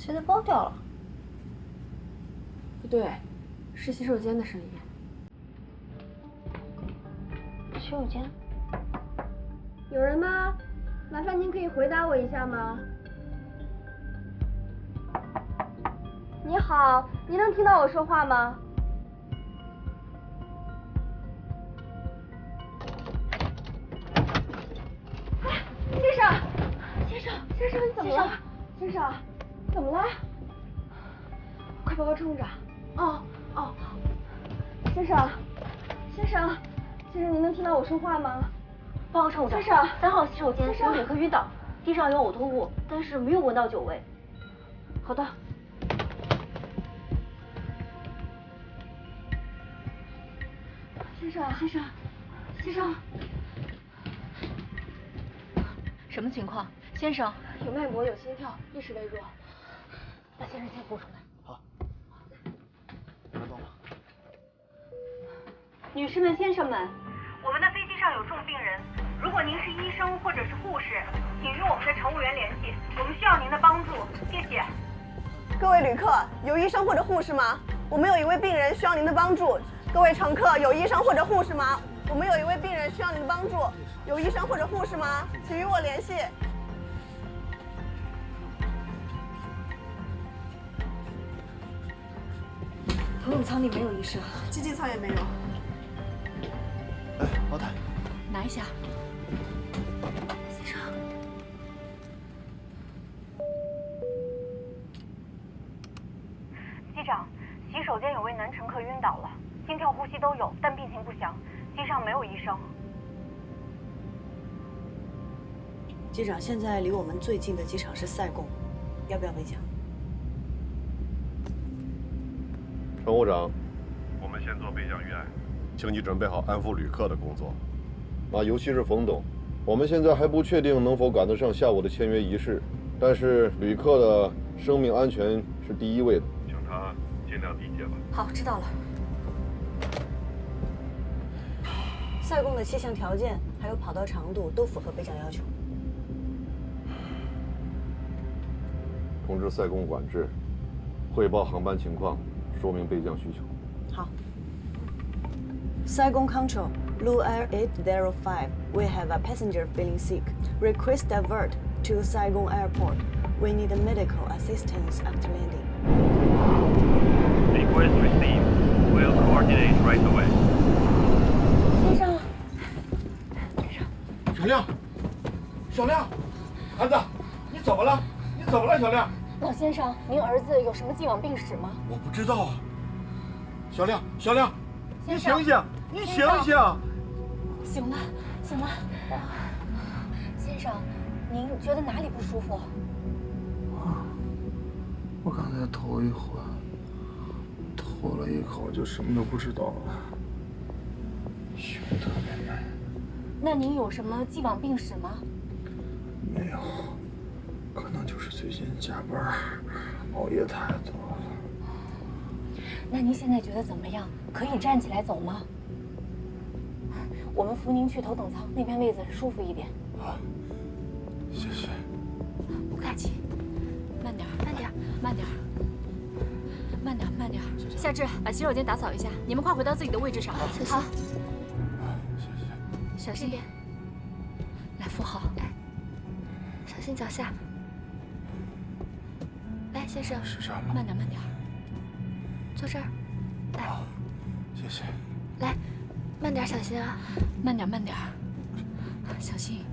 谁的包掉了？不对，是洗手间的声音。洗手间？有人吗？麻烦您可以回答我一下吗？你好，您能听到我说话吗？哎，先生，先生，你怎么了？先生，怎么了？快把我冲着！哦，好。先生，您能听到我说话吗？帮我冲着。先生，3号洗手间有旅客晕倒，地上有呕吐物，但是没有闻到酒味。好的。先生，什么情况？先生，有脉搏，有心跳，意识微弱。把先生先扶出来。好。别动了。女士们、先生们，我们的飞机上有重病人，如果您是医生或者是护士，请与我们的乘务员联系，我们需要您的帮助，谢谢。各位旅客，有医生或者护士吗？我们有一位病人需要您的帮助。各位乘客，有医生或者护士吗？我们有一位病人需要您的帮助。有医生或者护士吗？请与我联系。头等舱里没有医生，经济舱也没有。哎，毛毯，拿一下。先生，机长，洗手间有位男乘客晕倒了，心跳、呼吸都有，但病情不详，机上没有医生。机长，现在离我们最近的机场是塞贡，要不要备降？乘务长，我们先做备降预案，请你准备好安抚旅客的工作。尤其是冯董，我们现在还不确定能否赶得上下午的签约仪式，但是旅客的生命安全是第一位的，请他尽量理解吧。好，知道了。塞贡的气象条件还有跑道长度都符合备降要求。通知塞贡管制，汇报航班情况，说明备降需求。好。Saigon Control, Blue Air 805. We have a passenger feeling sick. Request divert to Saigon Airport. We need medical assistance after landing. Request received. We'll coordinate right away. 小亮，孩子，你怎么了？小亮？老先生，您儿子有什么既往病史吗？我不知道啊。小亮，你醒醒！醒了。先生，您觉得哪里不舒服？我刚才头一昏，吐了一口就什么都不知道了，胸特别闷。那您有什么既往病史吗？没有，可能就是最近加班熬夜太多了。那您现在觉得怎么样？可以站起来走吗？我们扶您去头等舱，那边位子舒服一点。好，谢谢。不客气。慢点。夏至，把洗手间打扫一下，你们快回到自己的位置上。好，谢谢。小心点。来，扶好。小心脚下。来，先生。是这样吗？慢点。坐这儿。来。好，谢谢。来，慢点，小心啊。慢点，小心。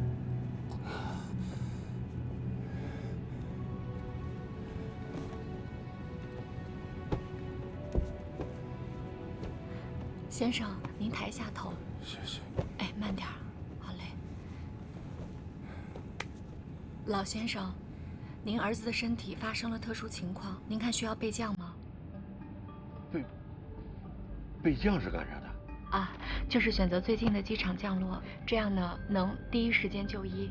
先生，您抬下头。谢谢。哎，慢点，好嘞。老先生，您儿子的身体发生了特殊情况，您看需要备降吗？备降是干啥的？啊，就是选择最近的机场降落，这样呢能第一时间就医。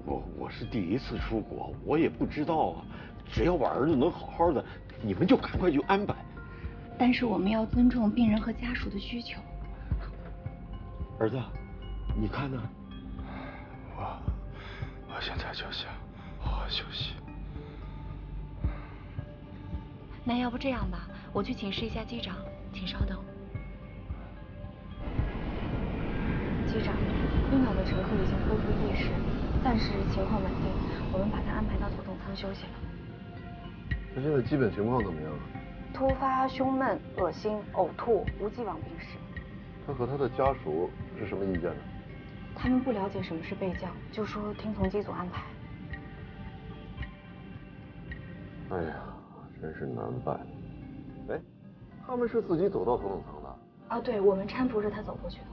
我是第一次出国，我也不知道啊。只要我儿子能好好的，你们就赶快去安排。但是我们要尊重病人和家属的需求。儿子，你看呢？我现在就想好好休息。那要不这样吧，我去请示一下机长，请稍等。机长，晕倒的乘客已经恢复意识，暂时情况稳定，我们把他安排到头等舱休息了。他现在基本情况怎么样啊？突发胸闷、恶心、呕吐，无既往病史。他和他的家属是什么意见呢？他们不了解什么是备降，就说听从机组安排。哎呀，真是难办。哎，他们是自己走到头等舱的？啊，对，我们搀扶着他走过去的。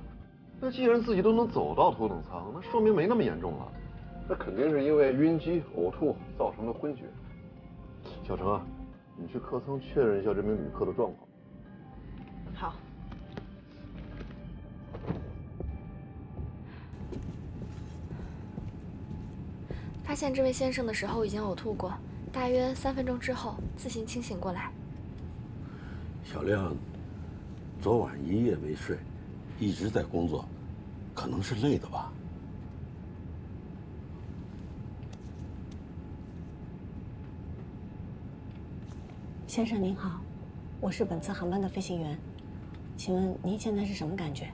那既然自己都能走到头等舱，那说明没那么严重了。那肯定是因为晕机、呕吐造成的昏厥。小程啊，你去客舱确认一下这名旅客的状况。好。发现这位先生的时候已经呕吐过，大约3分钟之后自行清醒过来。小亮昨晚一夜没睡，一直在工作，可能是累的吧。先生您好，我是本次航班的飞行员，请问您现在是什么感觉？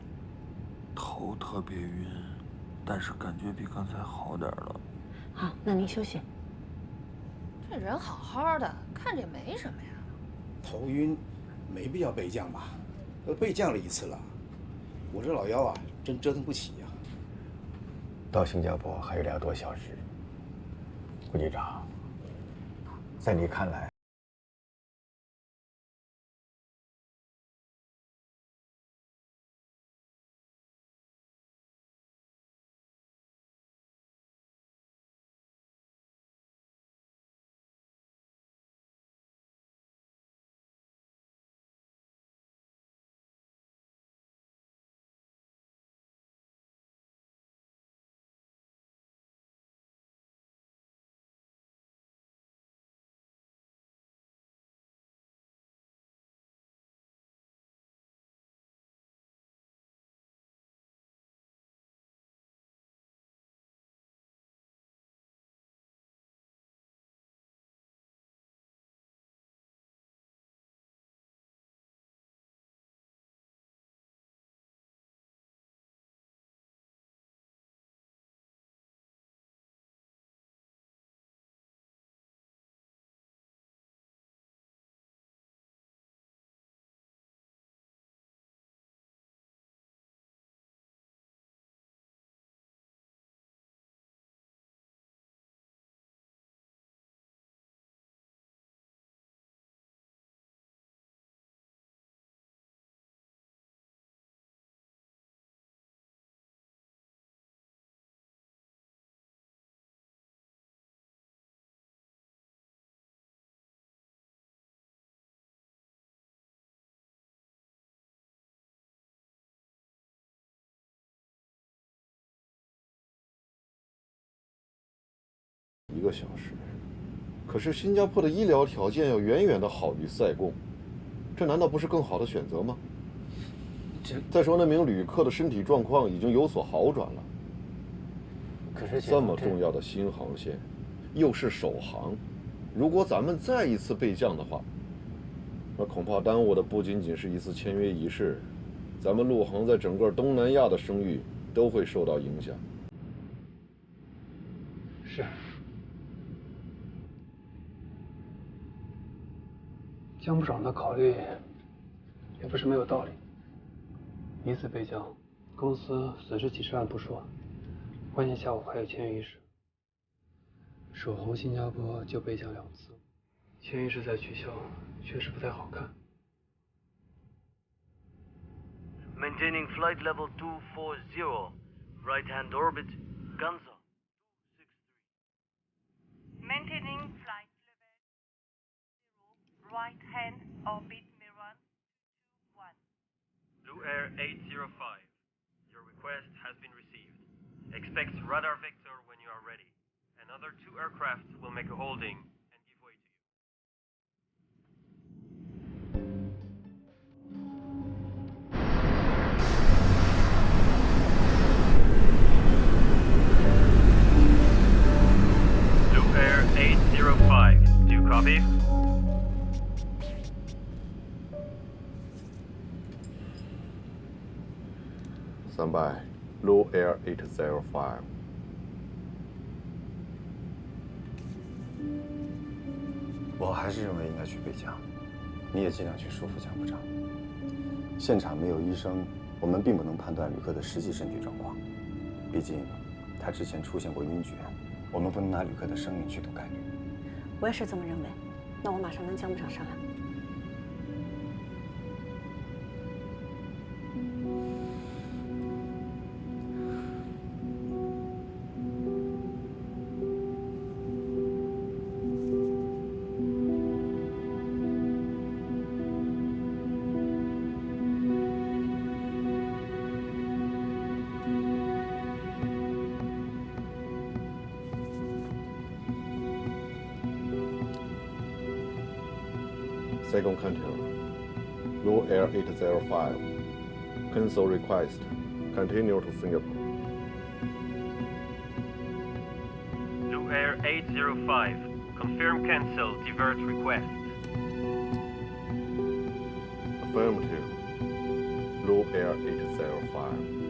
头特别晕，但是感觉比刚才好点了。好，那您休息。这人好好的，看着也没什么呀。头晕，没必要备降吧？都备降了一次了，我这老腰啊，真折腾不起呀。到新加坡还有2多小时，顾机长，在你看来？1个小时，可是新加坡的医疗条件要远远的好于塞贡，这难道不是更好的选择吗？再说那名旅客的身体状况已经有所好转了。可是这么重要的新航线，又是首航，如果咱们再一次备降的话，那恐怕耽误的不仅仅是一次签约仪式，咱们陆航在整个东南亚的声誉都会受到影响。是。江部长的考虑也不是没有道理。一次备降，公司损失几十万不说，关键下午还有签约仪式。首航新加坡就备降2次，签约仪式再取消，确实不太好看。Maintaining flight level 240, right-hand orbit, Gansa. Maintaining flight level 0, right-hand orbit, Miran 221. Blue Air 805, your request has been received. Expect radar vector when you are ready. Another 2 aircraft will make a holding and give way to you. Blue Air 805, do you copy? Stand by. Blue Air 805. 我还是认为应该去备降，你也尽量去说服江部长。现场没有医生，我们并不能判断旅客的实际身体状况，毕竟他之前出现过晕厥，我们不能拿旅客的生命去赌概率。我也是这么认为，那我马上跟江部长商量。Saigon Canton, Blue Air 805. Cancel request. Continue to Singapore. Blue Air 805. Confirm cancel. Divert request. Affirmative. Blue Air 805.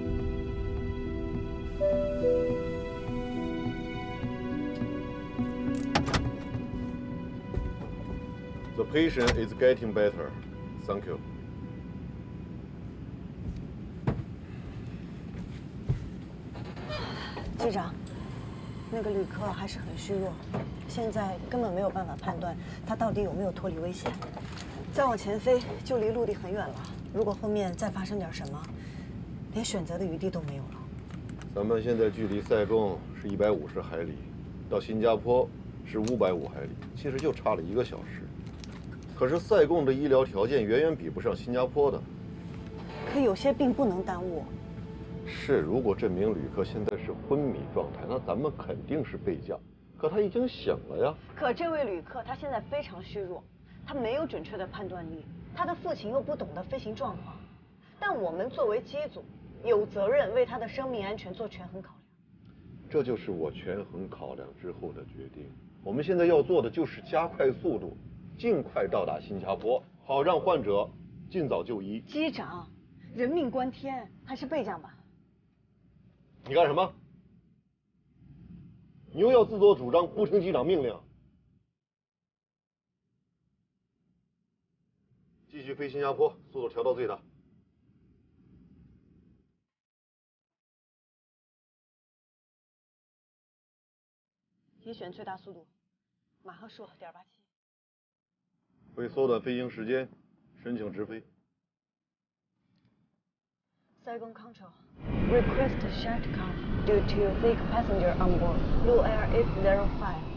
The patient is getting better. Thank you. 机长，那个旅客还是很虚弱，现在根本没有办法判断他到底有没有脱离危险。再往前飞就离陆地很远了，如果后面再发生点什么，连选择的余地都没有了。咱们现在距离塞贡是150海里，到新加坡是550海里，其实就差了1个小时。可是塞贡的医疗条件远远比不上新加坡的。可有些病不能耽误。是，如果这名旅客现在是昏迷状态，那咱们肯定是备降。可他已经醒了呀。可这位旅客他现在非常虚弱，他没有准确的判断力，他的父亲又不懂得飞行状况。但我们作为机组，有责任为他的生命安全做权衡考量。这就是我权衡考量之后的决定。我们现在要做的就是加快速度，尽快到达新加坡，好让患者尽早就医。机长，人命关天，还是备降吧。你干什么？你又要自作主张，不听机长命令。继续飞新加坡，速度调到最大。提选最大速度，马赫数.87。为缩短飞行时间，申请直飞。Saigon Control, request shutdown due to thick passenger on board. Blue Air 805.